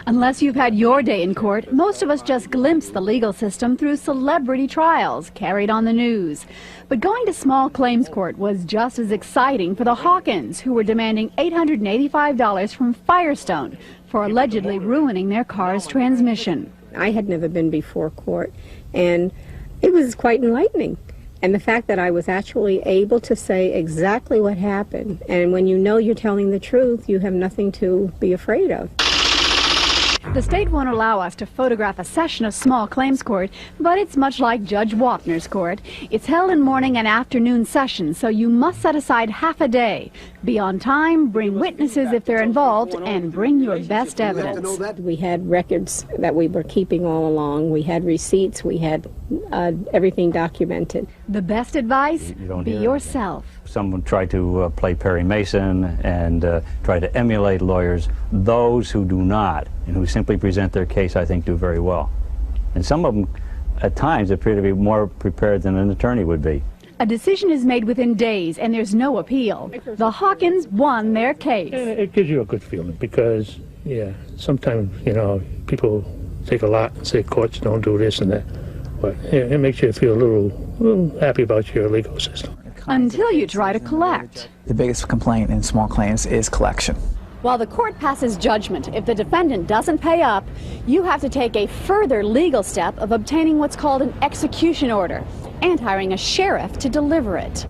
Unless you've had your day in court, most of us just glimpse the legal system through celebrity trials carried on the news. But going to small claims court was just as exciting for the Hawkins, who were demanding $885 from Firestone for allegedly ruining their car's transmission. I had never been before court, and it was quite enlightening. And the fact that I was actually able to say exactly what happened, and when you know you're telling the truth, you have nothing to be afraid of. The state won't allow us to photograph a session of small claims court, but it's much like Judge Wapner's court. It's held in morning and afternoon sessions, so you must set aside half a day. Be on time, bring witnesses if they're involved, and bring your best evidence. We had records that we were keeping all along. We had receipts. We had everything documented. The best advice? Be yourself. Someone tried to play Perry Mason and try to emulate lawyers. Those who do not and who simply present their case, I think, do very well. And some of them, at times, appear to be more prepared than an attorney would be. A decision is made within days, and there's no appeal. The Hawkins won their case. It gives you a good feeling because, yeah, sometimes, you know, people take a lot and say courts don't do this and that. But it makes you feel a little happy about your legal system. Until you try to collect. The biggest complaint in small claims is collection. While the court passes judgment, if the defendant doesn't pay up, you have to take a further legal step of obtaining what's called an execution order and hiring a sheriff to deliver it.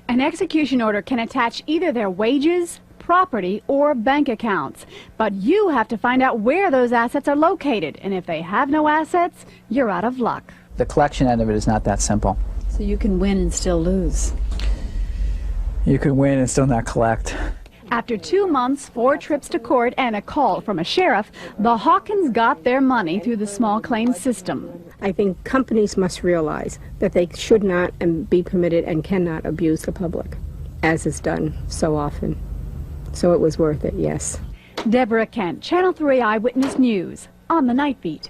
An execution order can attach either their wages, property, or bank accounts. But you have to find out where those assets are located, and if they have no assets, you're out of luck. The collection end of it is not that simple. So you can win and still lose. You could win and still not collect. After 2 months, 4 trips to court, and a call from a sheriff, the Hawkins got their money through the small claims system. I think companies must realize that they should not be permitted and cannot abuse the public, as is done so often. So it was worth it, yes. Deborah Kent, Channel 3 Eyewitness News, on the Night Beat.